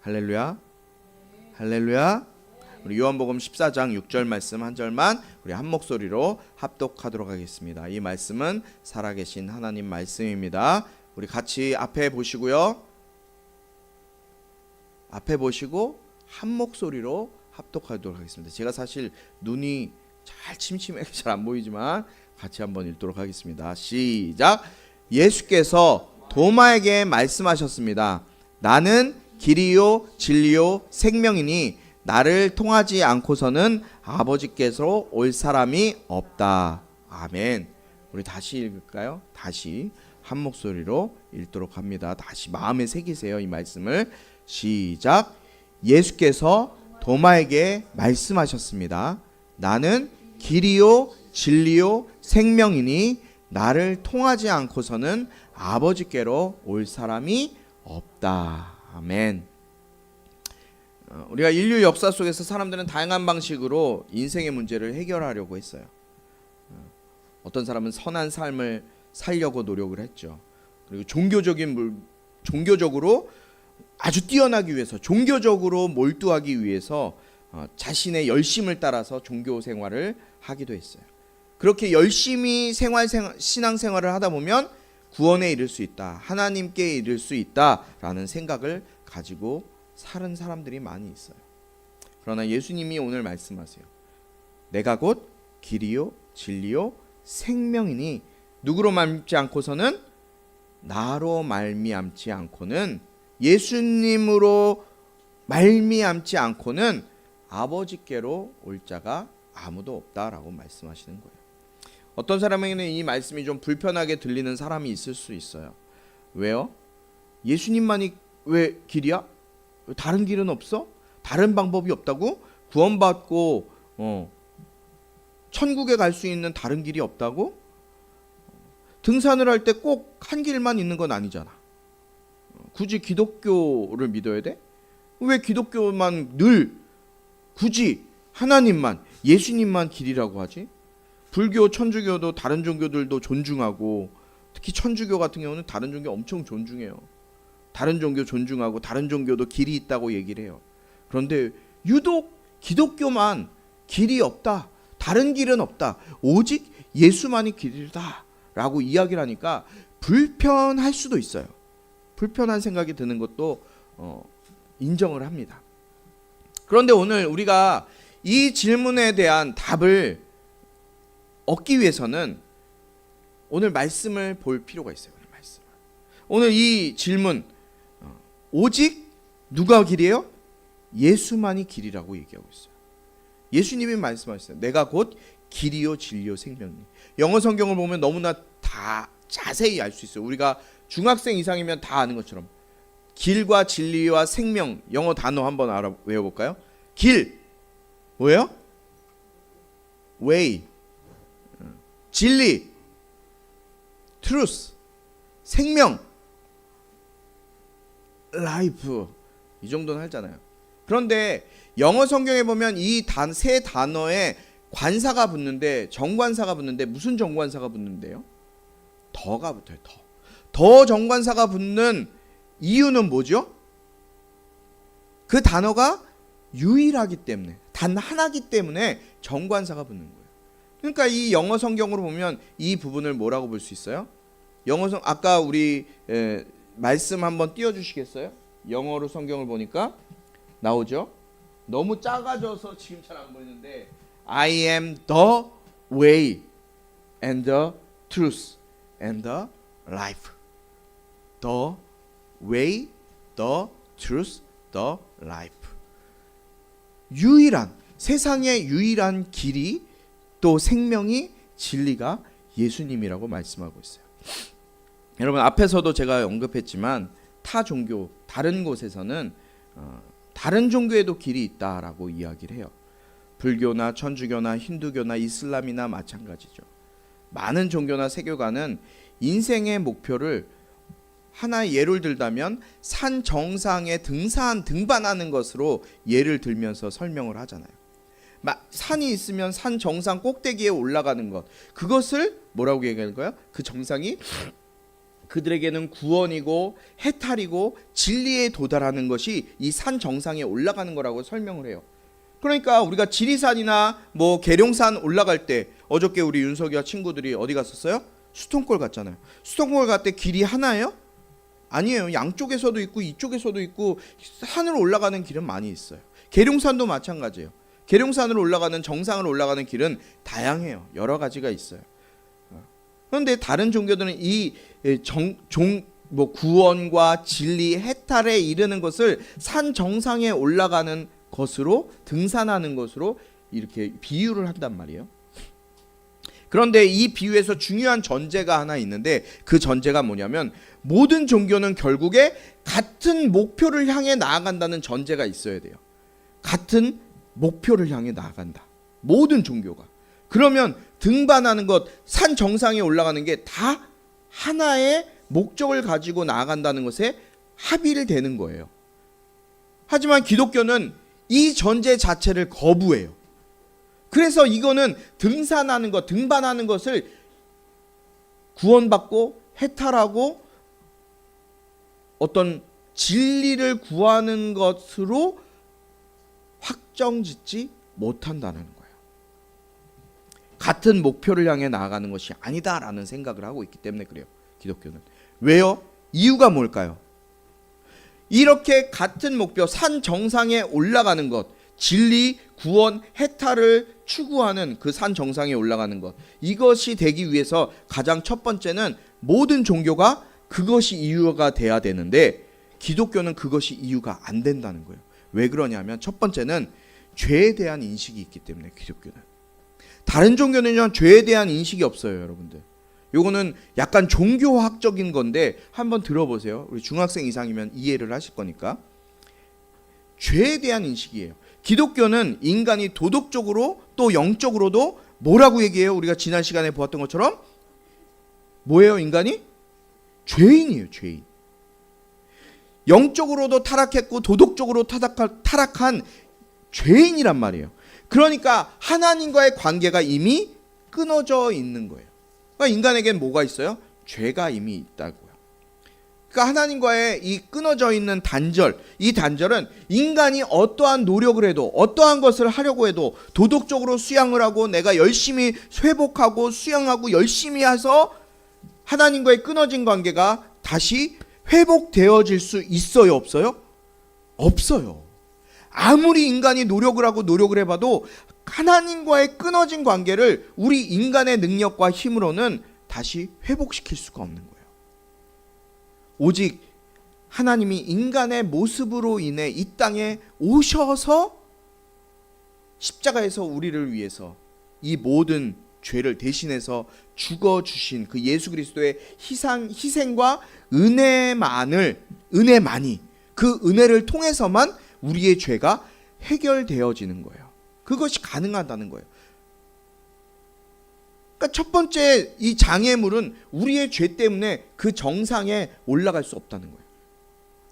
할렐루야. 할렐루야. 우리 요한복음 14장 6절 말씀 한 절만 우리 한 목소리로 합독하도록 하겠습니다. 이 말씀은 살아계신 하나님 말씀입니다. 우리 같이 앞에 보시고요. 앞에 보시고 한 목소리로 합독하도록 하겠습니다. 제가 사실 눈이 잘 침침해서 잘 안 보이지만 같이 한번 읽도록 하겠습니다. 시작. 예수께서 도마에게 말씀하셨습니다. 나는 길이요 진리요 생명이니 나를 통하지 않고서는 아버지께로 올 사람이 없다. 아멘. 우리 다시 읽을까요? 다시 한 목소리로 읽도록 합니다. 다시 마음에 새기세요. 이 말씀을. 시작. 예수께서 도마에게 말씀하셨습니다. 나는 길이요 진리요 생명이니 나를 통하지 않고서는 아버지께로 올 사람이 없다. 아멘. 우리가 인류 역사 속에서 사람들은 다양한 방식으로 인생의 문제를 해결하려고 했어요. 어떤 사람은 선한 삶을 살려고 노력을 했죠. 그리고 종교적으로 아주 뛰어나기 위해서, 종교적으로 몰두하기 위해서 자신의 열심을 따라서 종교 생활을 하기도 했어요. 그렇게 열심히 신앙생활을 하다 보면 구원에 이를 수 있다, 하나님께 이를 수 있다라는 생각을 가지고 사는 사람들이 많이 있어요. 그러나 예수님이 오늘 말씀하세요. 내가 곧 길이요 진리요 생명이니 누구로 말미암지 않고서는, 나로 말미암지 않고는, 예수님으로 말미암지 않고는 아버지께로 올 자가 아무도 없다라고 말씀하시는 거예요. 어떤 사람에게는 이 말씀이 좀 불편하게 들리는 사람이 있을 수 있어요. 왜요? 예수님만이 왜 길이야? 다른 길은 없어? 다른 방법이 없다고? 구원받고 천국에 갈 수 있는 다른 길이 없다고? 등산을 할 때 꼭 한 길만 있는 건 아니잖아. 굳이 기독교를 믿어야 돼? 왜 기독교만 늘 굳이 하나님만, 예수님만 길이라고 하지? 불교, 천주교도 다른 종교들도 존중하고, 특히 천주교 같은 경우는 다른 종교 엄청 존중해요. 다른 종교 존중하고 다른 종교도 길이 있다고 얘기를 해요. 그런데 유독 기독교만 길이 없다, 다른 길은 없다, 오직 예수만이 길이다 라고 이야기를 하니까 불편할 수도 있어요. 불편한 생각이 드는 것도 인정을 합니다. 그런데 오늘 우리가 이 질문에 대한 답을 얻기 위해서는 오늘 말씀을 볼 필요가 있어요. 오늘 이 질문, 오직 누가 길이에요? 예수만이 길이라고 얘기하고 있어요. 예수님이 말씀하셨어요. 내가 곧 길이요 진리요 생명이니. 영어 성경을 보면 너무나 다 자세히 알 수 있어요. 우리가 중학생 이상이면 다 아는 것처럼 길과 진리와 생명, 영어 단어 한번 외워볼까요? 길, 뭐예요? way. 진리, truth. 생명, life. 이 정도는 하잖아요. 그런데 영어 성경에 보면 이 세 단어에 관사가 붙는데, 정관사가 붙는데, 무슨 정관사가 붙는데요? 더가 붙어요. 더 정관사가 붙는 이유는 뭐죠? 그 단어가 유일하기 때문에, 단 하나기 때문에 정관사가 붙는 거예요. 그러니까 이 영어 성경으로 보면 이 부분을 뭐라고 볼 수 있어요? 아까 우리 말씀 한번 띄워주시겠어요? 영어로 성경을 보니까 나오죠? 너무 작아져서 지금 잘 안 보이는데, I am the way and the truth and the life. The way, the truth, the life. 유일한, 세상의 유일한 길이, 또 생명이, 진리가 예수님이라고 말씀하고 있어요. 여러분, 앞에서도 제가 언급했지만 타 종교, 다른 곳에서는 다른 종교에도 길이 있다라고 이야기를 해요. 불교나 천주교나 힌두교나 이슬람이나 마찬가지죠. 많은 종교나 세계관은 인생의 목표를, 하나의 예를 들다면 산 정상에 등반하는 것으로 예를 들면서 설명을 하잖아요. 산이 있으면 산 정상 꼭대기에 올라가는 것, 그것을 뭐라고 얘기하는 거야? 그 정상이 그들에게는 구원이고 해탈이고 진리에 도달하는 것이 이 산 정상에 올라가는 거라고 설명을 해요. 그러니까 우리가 지리산이나 뭐 계룡산 올라갈 때, 어저께 우리 윤석이와 친구들이 어디 갔었어요? 수통골 갔잖아요. 수통골 갈 때 길이 하나예요? 아니에요. 양쪽에서도 있고 이쪽에서도 있고 산으로 올라가는 길은 많이 있어요. 계룡산도 마찬가지예요. 계룡산으로 올라가는, 정상을 올라가는 길은 다양해요. 여러 가지가 있어요. 그런데 다른 종교들은 이 구원과 진리, 해탈에 이르는 것을 산 정상에 올라가는 것으로, 등산하는 것으로 이렇게 비유를 한단 말이에요. 그런데 이 비유에서 중요한 전제가 하나 있는데, 그 전제가 뭐냐면 모든 종교는 결국에 같은 목표를 향해 나아간다는 전제가 있어야 돼요. 같은 목표를 향해 나아간다. 모든 종교가. 그러면 등반하는 것, 산 정상에 올라가는 게 다 하나의 목적을 가지고 나아간다는 것에 합의를 되는 거예요. 하지만 기독교는 이 전제 자체를 거부해요. 그래서 이거는 등산하는 것, 등반하는 것을 구원받고 해탈하고 어떤 진리를 구하는 것으로 확정짓지 못한다는 거예요. 같은 목표를 향해 나아가는 것이 아니다라는 생각을 하고 있기 때문에 그래요. 기독교는. 왜요? 이유가 뭘까요? 이렇게 같은 목표, 산 정상에 올라가는 것, 진리, 구원, 해탈을 추구하는 그 산 정상에 올라가는 것, 이것이 되기 위해서 가장 첫 번째는 모든 종교가 그것이 이유가 돼야 되는데, 기독교는 그것이 이유가 안 된다는 거예요. 왜 그러냐면 첫 번째는 죄에 대한 인식이 있기 때문에. 기독교는. 다른 종교는요, 죄에 대한 인식이 없어요. 여러분들, 요거는 약간 종교학적인 건데 한번 들어보세요. 우리 중학생 이상이면 이해를 하실 거니까. 죄에 대한 인식이에요. 기독교는 인간이 도덕적으로 또 영적으로도 뭐라고 얘기해요? 우리가 지난 시간에 보았던 것처럼 뭐예요? 인간이? 죄인이에요. 죄인. 영적으로도 타락했고 도덕적으로 타락한 죄인이란 말이에요. 그러니까 하나님과의 관계가 이미 끊어져 있는 거예요. 그러니까 인간에겐 뭐가 있어요? 죄가 이미 있다고요. 그러니까 하나님과의 이 끊어져 있는 단절, 이 단절은 인간이 어떠한 노력을 해도, 어떠한 것을 하려고 해도, 도덕적으로 수양을 하고 내가 열심히 회복하고 수양하고 열심히 해서 하나님과의 끊어진 관계가 다시 회복되어질 수 있어요? 없어요? 없어요. 아무리 인간이 노력을 하고 노력을 해봐도 하나님과의 끊어진 관계를 우리 인간의 능력과 힘으로는 다시 회복시킬 수가 없는 거예요. 오직 하나님이 인간의 모습으로 인해 이 땅에 오셔서 십자가에서 우리를 위해서 이 모든 죄를 대신해서 죽어주신 그 예수 그리스도의 희생과 은혜만이, 그 은혜를 통해서만 우리의 죄가 해결되어지는 거예요. 그것이 가능하다는 거예요. 그러니까 첫 번째 이 장애물은 우리의 죄 때문에 그 정상에 올라갈 수 없다는 거예요.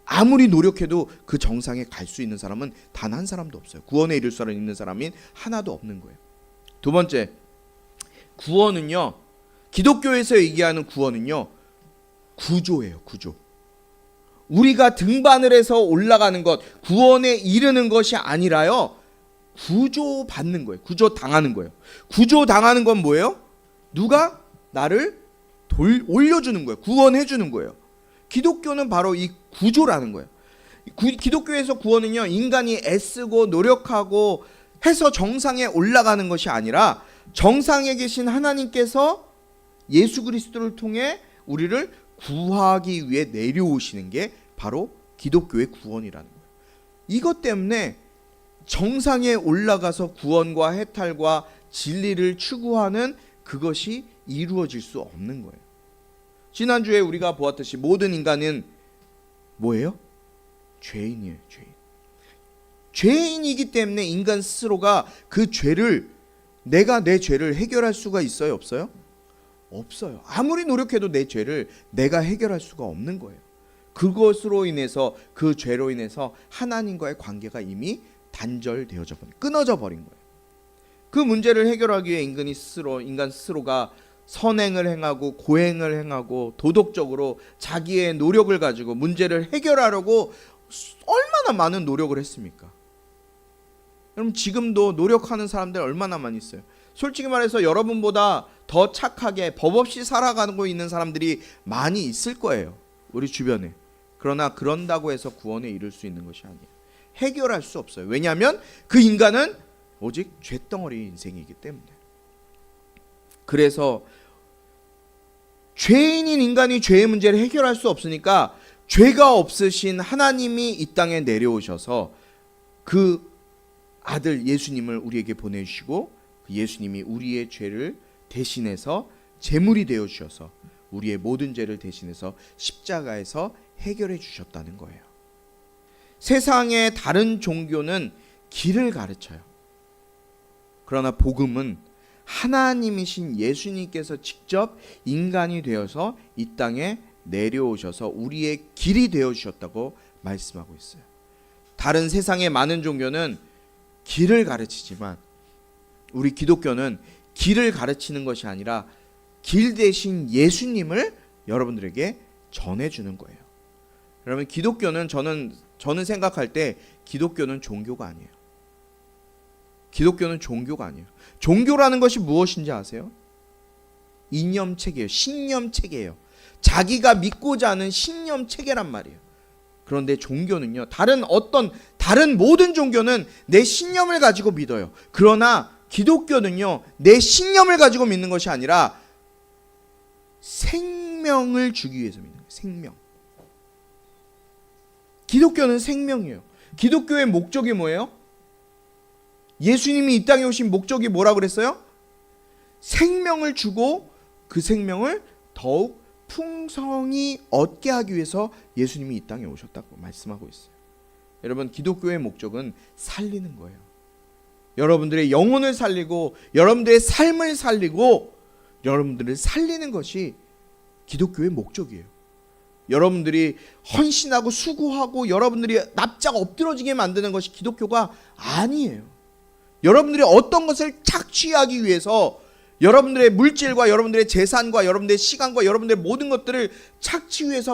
아무리 노력해도 그 정상에 갈 수 있는 사람은 단 한 사람도 없어요. 구원에 이를 수 있는 사람인 하나도 없는 거예요. 두 번째, 구원은요, 기독교에서 얘기하는 구원은요, 구조예요. 구조. 우리가 등반을 해서 올라가는 것, 구원에 이르는 것이 아니라요, 구조받는 거예요. 구조당하는 거예요. 구조당하는 건 뭐예요? 누가 나를 올려주는 거예요. 구원해주는 거예요. 기독교는 바로 이 구조라는 거예요. 기독교에서 구원은요, 인간이 애쓰고 노력하고 해서 정상에 올라가는 것이 아니라 정상에 계신 하나님께서 예수 그리스도를 통해 우리를 구하기 위해 내려오시는 게 바로 기독교의 구원이라는 거예요. 이것 때문에 정상에 올라가서 구원과 해탈과 진리를 추구하는 그것이 이루어질 수 없는 거예요. 지난주에 우리가 보았듯이 모든 인간은 뭐예요? 죄인이에요. 죄인. 죄인이기 때문에 인간 스스로가 그 죄를, 내가 내 죄를 해결할 수가 있어요? 없어요? 없어요. 아무리 노력해도 내 죄를 내가 해결할 수가 없는 거예요. 그것으로 인해서, 그 죄로 인해서 하나님과의 관계가 이미 단절되어져 버린, 끊어져 버린 거예요. 그 문제를 해결하기 위해 인간 스스로가 선행을 행하고 고행을 행하고 도덕적으로 자기의 노력을 가지고 문제를 해결하려고 얼마나 많은 노력을 했습니까? 여러분 지금도 노력하는 사람들 얼마나 많이 있어요. 솔직히 말해서 여러분보다 더 착하게 법 없이 살아가고 있는 사람들이 많이 있을 거예요. 우리 주변에. 그러나 그런다고 해서 구원에 이를 수 있는 것이 아니에요. 해결할 수 없어요. 왜냐하면 그 인간은 오직 죄덩어리 인생이기 때문에. 그래서 죄인인 인간이 죄의 문제를 해결할 수 없으니까 죄가 없으신 하나님이 이 땅에 내려오셔서 그 아들 예수님을 우리에게 보내주시고 그 예수님이 우리의 죄를 대신해서 제물이 되어 주셔서 우리의 모든 죄를 대신해서 십자가에서 해결해 주셨다는 거예요. 세상의 다른 종교는 길을 가르쳐요. 그러나 복음은 하나님이신 예수님께서 직접 인간이 되어서 이 땅에 내려오셔서 우리의 길이 되어 주셨다고 말씀하고 있어요. 다른 세상의 많은 종교는 길을 가르치지만 우리 기독교는 길을 가르치는 것이 아니라 길 대신 예수님을 여러분들에게 전해주는 거예요. 여러분 기독교는 저는 생각할 때 기독교는 종교가 아니에요. 기독교는 종교가 아니에요. 종교라는 것이 무엇인지 아세요? 이념체계예요. 신념체계예요. 자기가 믿고자 하는 신념체계란 말이에요. 그런데 종교는요, 다른 모든 종교는 내 신념을 가지고 믿어요. 그러나 기독교는요, 내 신념을 가지고 믿는 것이 아니라 생명을 주기 위해서 믿는 거예요. 생명. 기독교는 생명이에요. 기독교의 목적이 뭐예요? 예수님이 이 땅에 오신 목적이 뭐라고 그랬어요? 생명을 주고 그 생명을 더욱 풍성히 얻게 하기 위해서 예수님이 이 땅에 오셨다고 말씀하고 있어요. 여러분 기독교의 목적은 살리는 거예요. 여러분들의 영혼을 살리고 여러분들의 삶을 살리고 여러분들을 살리는 것이 기독교의 목적이에요. 여러분들이 헌신하고 수고하고 여러분들이 납작 엎드러지게 만드는 것이 기독교가 아니에요. 여러분들이 어떤 것을 착취하기 위해서 여러분들의 물질과 여러분들의 재산과 여러분들의 시간과 여러분들의 모든 것들을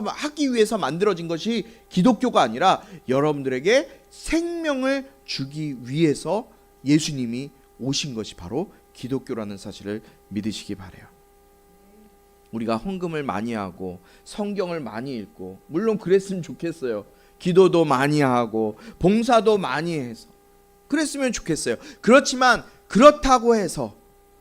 하기 위해서 만들어진 것이 기독교가 아니라 여러분들에게 생명을 주기 위해서 예수님이 오신 것이 바로 기독교라는 사실을 믿으시기 바라요. 우리가 헌금을 많이 하고 성경을 많이 읽고 물론 그랬으면 좋겠어요. 기도도 많이 하고 봉사도 많이 해서 그랬으면 좋겠어요. 그렇지만 그렇다고 해서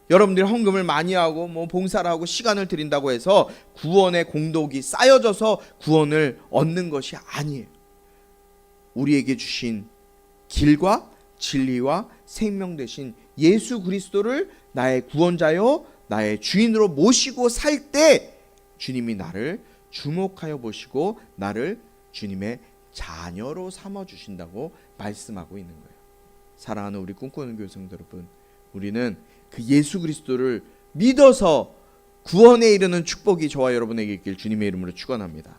여러분들이 헌금을 많이 하고 봉사를 하고 시간을 드린다고 해서 구원의 공덕이 쌓여져서 구원을 얻는 것이 아니에요. 우리에게 주신 길과 진리와 생명 되신 예수 그리스도를 나의 구원자요 나의 주인으로 모시고 살 때 주님이 나를 주목하여 보시고 나를 주님의 자녀로 삼아 주신다고 말씀하고 있는 거예요. 사랑하는 우리 꿈꾸는 교성들 여러분, 우리는 그 예수 그리스도를 믿어서 구원에 이르는 축복이 저와 여러분에게 있길 주님의 이름으로 축원합니다.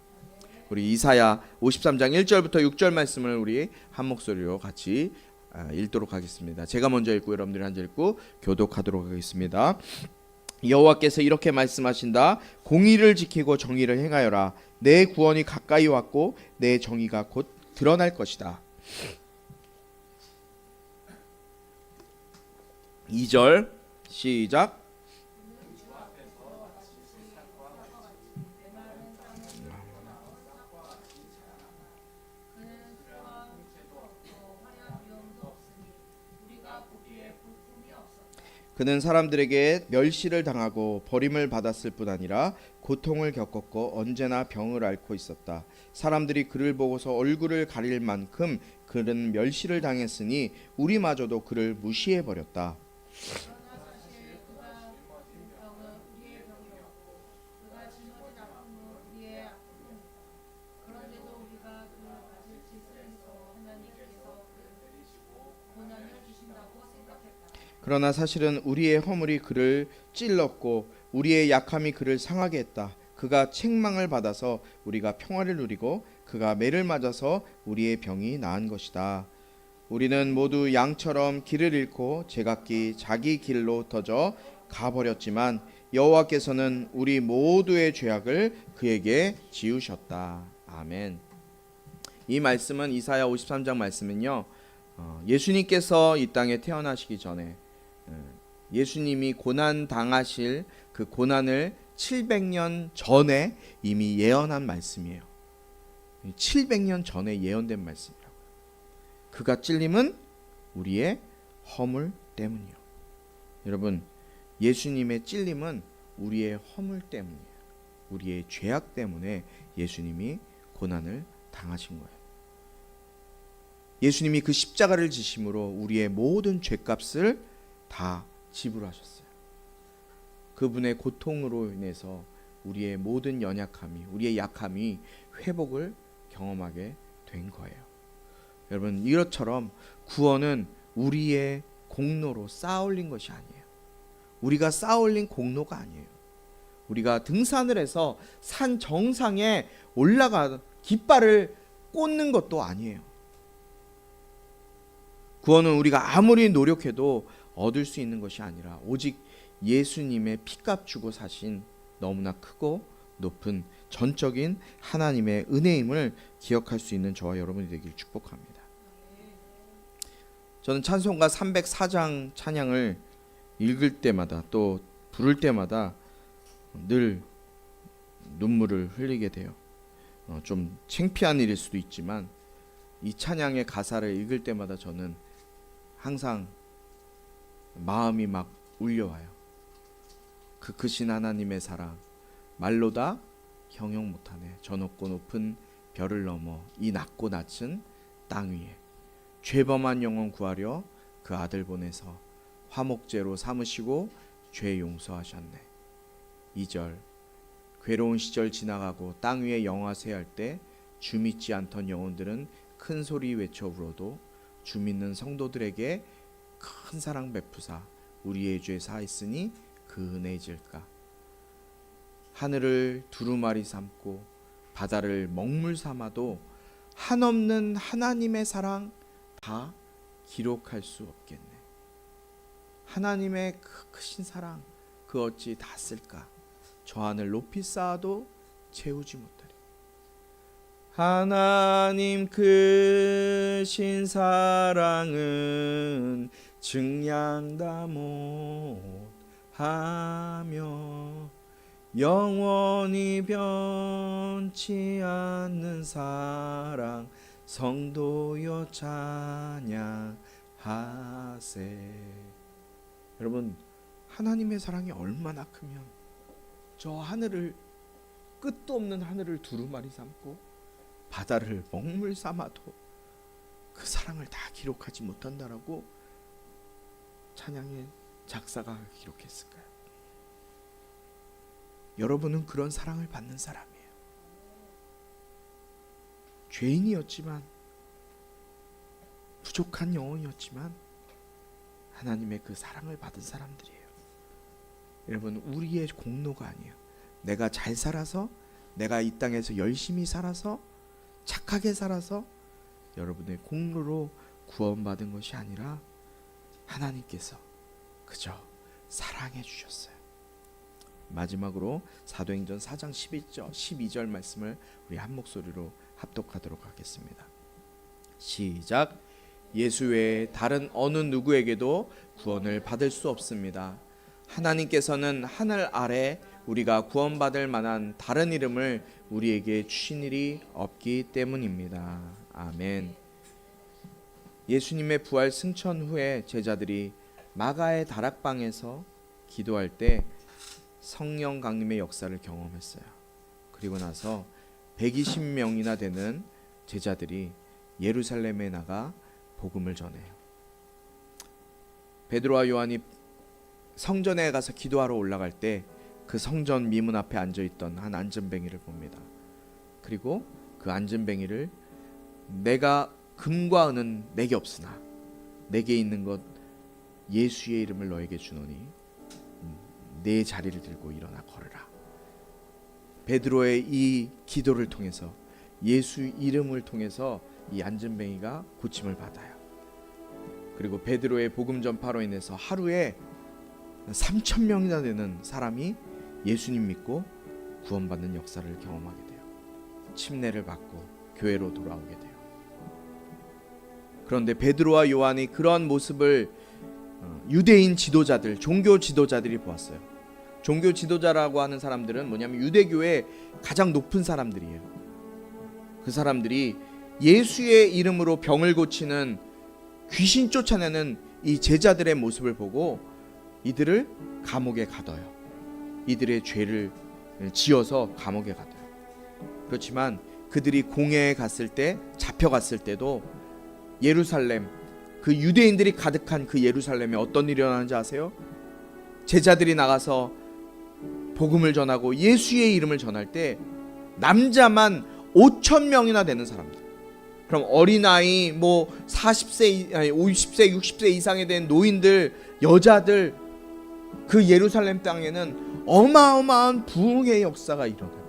우리 이사야 53장 1절부터 6절 말씀을 우리 한 목소리로 같이 읽도록 하겠습니다. 제가 먼저 읽고 여러분들이 한 절 읽고 교독하도록 하겠습니다. 여호와께서 이렇게 말씀하신다. 공의를 지키고 정의를 행하여라. 내 구원이 가까이 왔고 내 정의가 곧 드러날 것이다. 2절 시작. 그는 사람들에게 멸시를 당하고 버림을 받았을 뿐 아니라 고통을 겪었고 언제나 병을 앓고 있었다. 사람들이 그를 보고서 얼굴을 가릴 만큼 그는 멸시를 당했으니 우리마저도 그를 무시해 버렸다. 그러나 사실은 우리의 허물이 그를 찔렀고 우리의 약함이 그를 상하게 했다. 그가 책망을 받아서 우리가 평화를 누리고 그가 매를 맞아서 우리의 병이 나은 것이다. 우리는 모두 양처럼 길을 잃고 제각기 자기 길로 터져 가버렸지만 여호와께서는 우리 모두의 죄악을 그에게 지우셨다. 아멘. 이 말씀은 이사야 53장 말씀은요, 예수님께서 이 땅에 태어나시기 전에 예수님이 고난 당하실 그 고난을 700년 전에 이미 예언한 말씀이에요. 700년 전에 예언된 말씀이라고요. 그가 찔림은 우리의 허물 때문이요. 여러분, 예수님의 찔림은 우리의 허물 때문이에요. 우리의 죄악 때문에 예수님이 고난을 당하신 거예요. 예수님이 그 십자가를 지심으로 우리의 모든 죄값을 다 지불하셨어요. 그분의 고통으로 인해서 우리의 모든 연약함이, 우리의 약함이 회복을 경험하게 된 거예요. 여러분, 이것처럼 구원은 우리의 공로로 쌓아올린 것이 아니에요. 우리가 쌓아올린 공로가 아니에요. 우리가 등산을 해서 산 정상에 올라가 깃발을 꽂는 것도 아니에요. 구원은 우리가 아무리 노력해도 얻을 수 있는 것이 아니라 오직 예수님의 피값 주고 사신 너무나 크고 높은 전적인 하나님의 은혜임을 기억할 수 있는 저와 여러분이 되길 축복합니다. 저는 찬송가 304장 찬양을 읽을 때마다 또 부를 때마다 늘 눈물을 흘리게 돼요. 좀 창피한 일일 수도 있지만 이 찬양의 가사를 읽을 때마다 저는 항상 마음이 막 울려와요. 그 크신 하나님의 사랑 말로 다 형용 못하네. 저 높고 높은 별을 넘어 이 낮고 낮은 땅 위에 죄범한 영혼 구하려 그 아들 보내서 화목제로 삼으시고 죄 용서하셨네. 2절 괴로운 시절 지나가고 땅 위에 영화세할 때 주 믿지 않던 영혼들은 큰 소리 외쳐 울어도 주 믿는 성도들에게 큰 사랑 베푸사 우리의 죄 사했으니 그 은혜 잊을까. 하늘을 두루마리 삼고 바다를 먹물 삼아도 한없는 하나님의 사랑 다 기록할 수 없겠네. 하나님의 그 크신 사랑 그 어찌 다 쓸까. 저 하늘 높이 쌓아도 채우지 못하리. 하나님 크신 사랑은 증량 다 못하며 영원히 변치 않는 사랑 성도여 찬양하세. 여러분, 하나님의 사랑이 얼마나 크면 저 하늘을 끝도 없는 하늘을 두루마리 삼고 바다를 먹물 삼아도 그 사랑을 다 기록하지 못한다라고 찬양의 작사가 기록했을까요? 여러분은 그런 사랑을 받는 사람이에요. 죄인이었지만 부족한 영혼이었지만 하나님의 그 사랑을 받은 사람들이에요. 여러분, 우리의 공로가 아니에요. 내가 잘 살아서, 내가 이 땅에서 열심히 살아서, 착하게 살아서 여러분의 공로로 구원받은 것이 아니라 하나님께서 그저 사랑해 주셨어요. 마지막으로 사도행전 4장 12절 말씀을 우리 한 목소리로 합독하도록 하겠습니다. 시작. 예수 외에 다른 어느 누구에게도 구원을 받을 수 없습니다. 하나님께서는 하늘 아래 우리가 구원받을 만한 다른 이름을 우리에게 주신 일이 없기 때문입니다. 아멘. 예수님의 부활 승천 후에 제자들이 마가의 다락방에서 기도할 때 성령 강림의 역사를 경험했어요. 그리고 나서 120명이나 되는 제자들이 예루살렘에 나가 복음을 전해요. 베드로와 요한이 성전에 가서 기도하러 올라갈 때 그 성전 미문 앞에 앉아있던 한 안전뱅이를 봅니다. 그리고 그 안전뱅이를 내가 금과 은은 내게 없으나 내게 있는 것 예수의 이름을 너에게 주노니 내 자리를 들고 일어나 걸으라. 베드로의 이 기도를 통해서 예수 이름을 통해서 이 안전뱅이가 고침을 받아요. 그리고 베드로의 복음 전파로 인해서 하루에 3,000명이나 되는 사람이 예수님 믿고 구원받는 역사를 경험하게 돼요. 침례를 받고 교회로 돌아오게 돼요. 그런데 베드로와 요한이 그런 모습을 유대인 지도자들, 종교 지도자들이 보았어요. 종교 지도자라고 하는 사람들은 뭐냐면 유대교의 가장 높은 사람들이에요. 그 사람들이 예수의 이름으로 병을 고치는, 귀신 쫓아내는 이 제자들의 모습을 보고 이들을 감옥에 가둬요. 이들의 죄를 지어서 감옥에 가둬요. 그렇지만 그들이 공회에 갔을 때, 잡혀갔을 때도 예루살렘, 그 유대인들이 가득한 그 예루살렘에 어떤 일이 일어나는지 아세요? 제자들이 나가서 복음을 전하고 예수의 이름을 전할 때 남자만 5,000명이나 되는 사람들, 그럼 어린아이, 뭐 40세, 50세, 60세 이상에 된 노인들, 여자들, 그 예루살렘 땅에는 어마어마한 부흥의 역사가 일어납니다.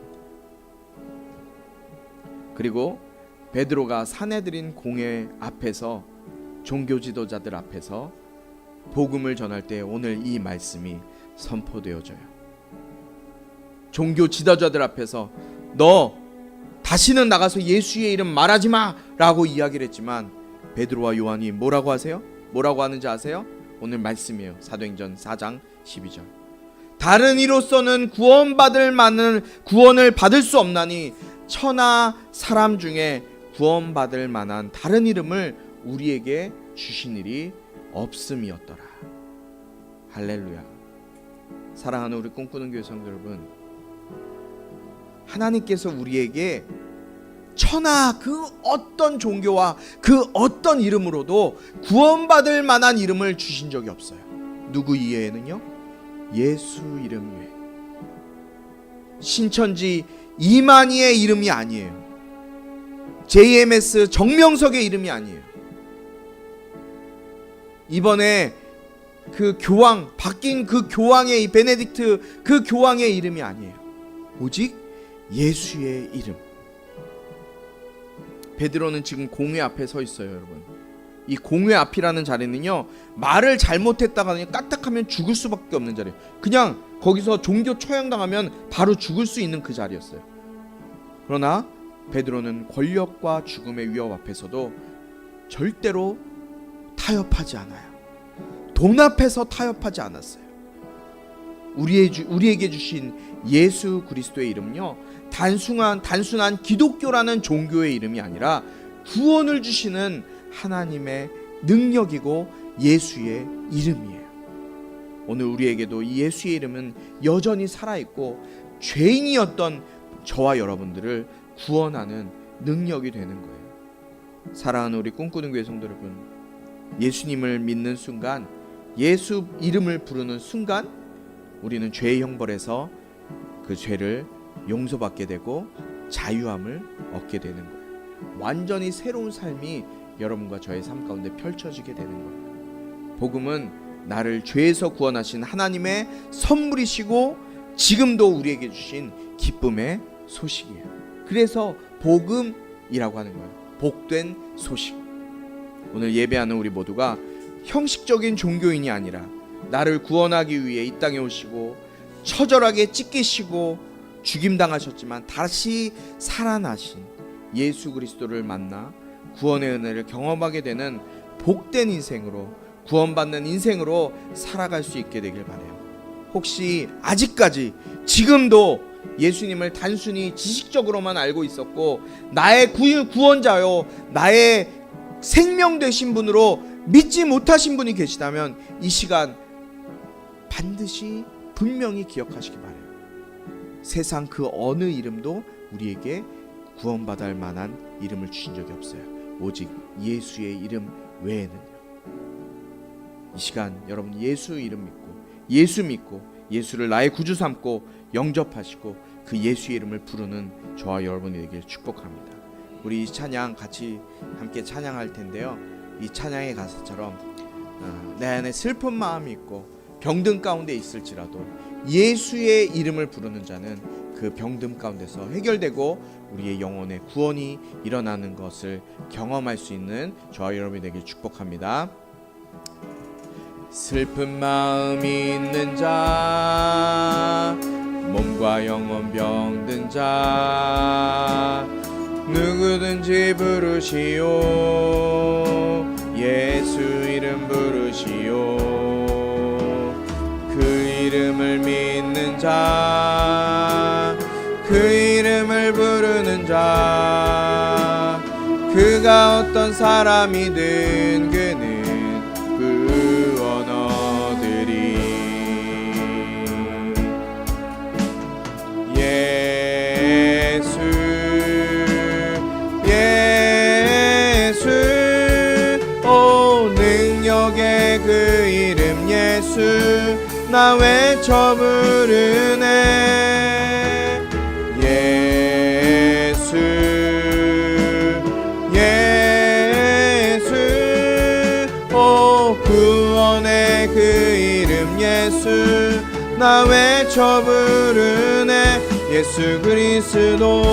그리고 베드로가 사내들인 공회 앞에서, 종교 지도자들 앞에서 복음을 전할 때 오늘 이 말씀이 선포되어져요. 종교 지도자들 앞에서 너 다시는 나가서 예수의 이름 말하지 마 라고 이야기를 했지만 베드로와 요한이 뭐라고 하세요? 뭐라고 하는지 아세요? 오늘 말씀이에요. 사도행전 4장 12절. 다른 이로서는 구원을 받을 수 없나니 천하 사람 중에 구원받을 만한 다른 이름을 우리에게 주신 일이 없음이었더라. 할렐루야. 사랑하는 우리 꿈꾸는 교회 성도 여러분, 하나님께서 우리에게 천하 그 어떤 종교와 그 어떤 이름으로도 구원받을 만한 이름을 주신 적이 없어요. 누구 이외에는요? 예수 이름 외에. 신천지 이만희의 이름이 아니에요. JMS 정명석의 이름이 아니에요. 이번에 그 교황, 바뀐 그 교황의, 베네딕트 그 교황의 이름이 아니에요. 오직 예수의 이름. 베드로는 지금 공회 앞에 서 있어요, 여러분. 이 공회 앞이라는 자리는요, 말을 잘못했다가 까딱하면 죽을 수밖에 없는 자리예요. 그냥 거기서 종교 처형당하면 바로 죽을 수 있는 그 자리였어요. 그러나 베드로는 권력과 죽음의 위협 앞에서도 절대로 타협하지 않아요. 돈 앞에서 타협하지 않았어요. 우리에게 주신 예수 그리스도의 이름은요, 단순한 기독교라는 종교의 이름이 아니라 구원을 주시는 하나님의 능력이고 예수의 이름이에요. 오늘 우리에게도 이 예수의 이름은 여전히 살아있고 죄인이었던 저와 여러분들을 구원하는 능력이 되는 거예요. 사랑하는 우리 꿈꾸는 교회 성도 여러분, 예수님을 믿는 순간, 예수 이름을 부르는 순간 우리는 죄의 형벌에서 그 죄를 용서받게 되고 자유함을 얻게 되는 거예요. 완전히 새로운 삶이 여러분과 저의 삶 가운데 펼쳐지게 되는 거예요. 복음은 나를 죄에서 구원하신 하나님의 선물이시고 지금도 우리에게 주신 기쁨의 소식이에요. 그래서 복음이라고 하는 거예요. 복된 소식. 오늘 예배하는 우리 모두가 형식적인 종교인이 아니라 나를 구원하기 위해 이 땅에 오시고 처절하게 찢기시고 죽임당하셨지만 다시 살아나신 예수 그리스도를 만나 구원의 은혜를 경험하게 되는 복된 인생으로, 구원받는 인생으로 살아갈 수 있게 되길 바라요. 혹시 아직까지 지금도 예수님을 단순히 지식적으로만 알고 있었고 나의 구원자요, 나의 생명 되신 분으로 믿지 못하신 분이 계시다면 이 시간 반드시 분명히 기억하시기 바라요. 세상 그 어느 이름도 우리에게 구원받을 만한 이름을 주신 적이 없어요. 오직 예수의 이름 외에는요. 이 시간 여러분 예수 이름 믿고 예수를 나의 구주 삼고 영접하시고 그 예수의 이름을 부르는 저와 여러분이 되길 축복합니다. 우리 이 찬양 같이 함께 찬양할 텐데요. 이 찬양의 가사처럼 내 안에 슬픈 마음이 있고 병든 가운데 있을지라도 예수의 이름을 부르는 자는 그 병든 가운데서 해결되고 우리의 영혼의 구원이 일어나는 것을 경험할 수 있는 저와 여러분이 되길 축복합니다. 슬픈 마음이 있는 자, 몸과 영혼 병든 자, 누구든지 부르시오. 예수 이름 부르시오. 그 이름을 믿는 자, 그 이름을 부르는 자, 그가 어떤 사람이든 그는 구원 얻으리. 예수 예수 오 능력의 그 이름 예수 나 외쳐 부르네. 예수 예수 오 구원의 그 이름 예수 나 외쳐 부르네. 예수 그리스도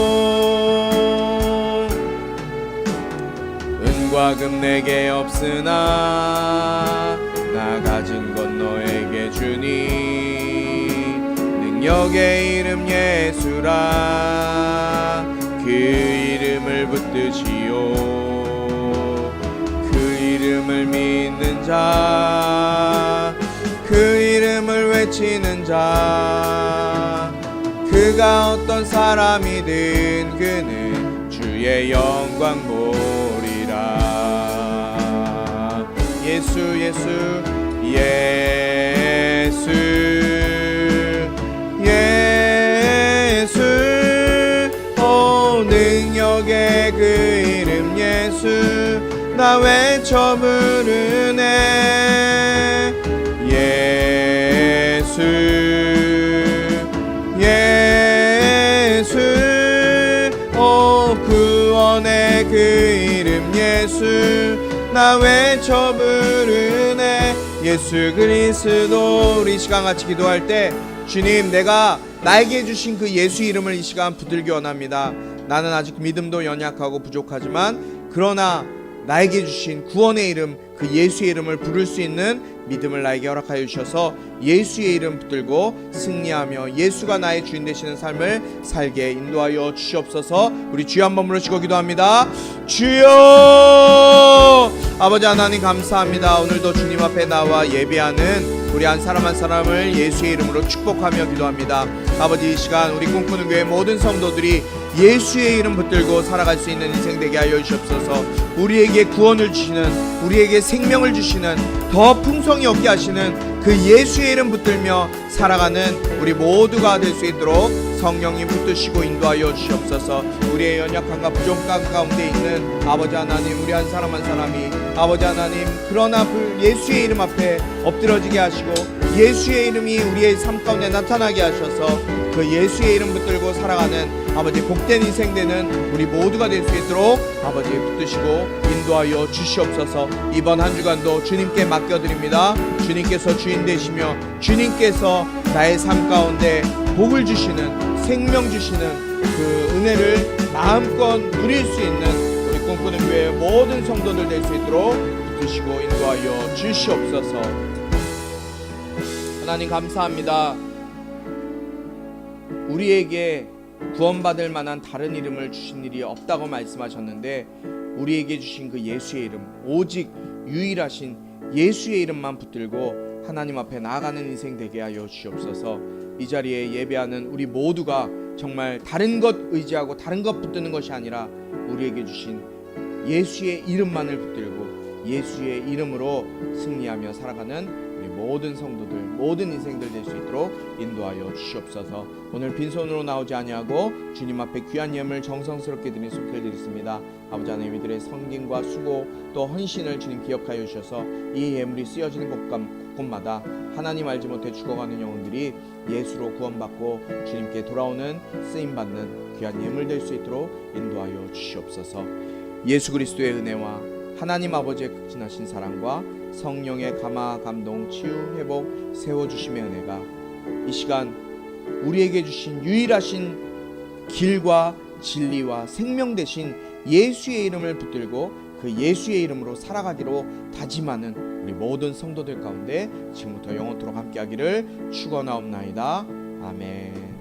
은과 금 내게 없으나 나 가진 것 너에게 주니. 능력의 이름 예수라 그 이름을 붙드시오. 그 이름을 믿는 자, 그 이름을 외치는 자, 그가 어떤 사람이든 그는 주의 영광 보리라. 예수 예수 예수 예수 오 능력의 그 이름 예수 나 외쳐 부르네. 예수 예수 오 구원의 그 이름 예수 나 외쳐 부르네. 예수 그리스도. 우리 이 시간 같이 기도할 때 주님 내가 나에게 주신 그 예수 이름을 이 시간 붙들기 원합니다. 나는 아직 믿음도 연약하고 부족하지만 그러나 나에게 주신 구원의 이름 그 예수의 이름을 부를 수 있는 믿음을 나에게 허락하여 주셔서 예수의 이름 붙들고 승리하며 예수가 나의 주인 되시는 삶을 살게 인도하여 주시옵소서. 우리 주여 한번 부르시고 기도합니다. 주여. 아버지 하나님 감사합니다. 오늘도 주님 앞에 나와 예배하는 우리 한 사람 한 사람을 예수의 이름으로 축복하며 기도합니다. 아버지 이 시간 우리 꿈꾸는 교회 모든 성도들이 예수의 이름 붙들고 살아갈 수 있는 인생 되게 하여 주시옵소서. 우리에게 구원을 주시는, 우리에게 생명을 주시는, 더 풍성히 얻게 하시는 그 예수의 이름 붙들며 살아가는 우리 모두가 될 수 있도록 성령님 붙드시고 인도하여 주시옵소서. 우리의 연약함과 부족함 가운데 있는 아버지 하나님, 우리 한 사람 한 사람이 아버지 하나님 그러나 예수의 이름 앞에 엎드러지게 하시고 예수의 이름이 우리의 삶 가운데 나타나게 하셔서 그 예수의 이름 붙들고 살아가는 아버지 복된 인생 되는 우리 모두가 될 수 있도록 아버지 붙드시고 인도하여 주시옵소서. 이번 한 주간도 주님께 맡겨드립니다. 주님께서 주인 되시며 주님께서 나의 삶 가운데 복을 주시는, 생명 주시는 그 은혜를 마음껏 누릴 수 있는 우리 꿈꾸는 교회의 모든 성도들 될 수 있도록 붙드시고 인도하여 주시옵소서. 하나님 감사합니다. 우리에게 구원받을 만한 다른 이름을 주신 일이 없다고 말씀하셨는데 우리에게 주신 그 예수의 이름, 오직 유일하신 예수의 이름만 붙들고 하나님 앞에 나아가는 인생 되게 하여 주시옵소서. 이 자리에 예배하는 우리 모두가 정말 다른 것 의지하고 다른 것 붙드는 것이 아니라 우리에게 주신 예수의 이름만을 붙들고 예수의 이름으로 승리하며 살아가는 우리 모든 성도들, 모든 인생들 될 수 있도록 인도하여 주시옵소서. 오늘 빈손으로 나오지 아니하고 주님 앞에 귀한 예물 정성스럽게 드린 손길 드리겠습니다. 아버지 하나님, 이들의 섬김과 수고 또 헌신을 주님 기억하여 주셔서 이 예물이 쓰여지는 곳마다 하나님 알지 못해 죽어가는 영혼들이 예수로 구원받고 주님께 돌아오는 쓰임받는 귀한 예물 될 수 있도록 인도하여 주시옵소서. 예수 그리스도의 은혜와 하나님 아버지의 극진하신 사랑과 성령의 감화, 감동, 치유, 회복, 세워주심의 은혜가 이 시간 우리에게 주신 유일하신 길과 진리와 생명 되신 예수의 이름을 붙들고 그 예수의 이름으로 살아가기로 다짐하는 우리 모든 성도들 가운데 지금부터 영원토록 함께하기를 축원하옵나이다. 아멘.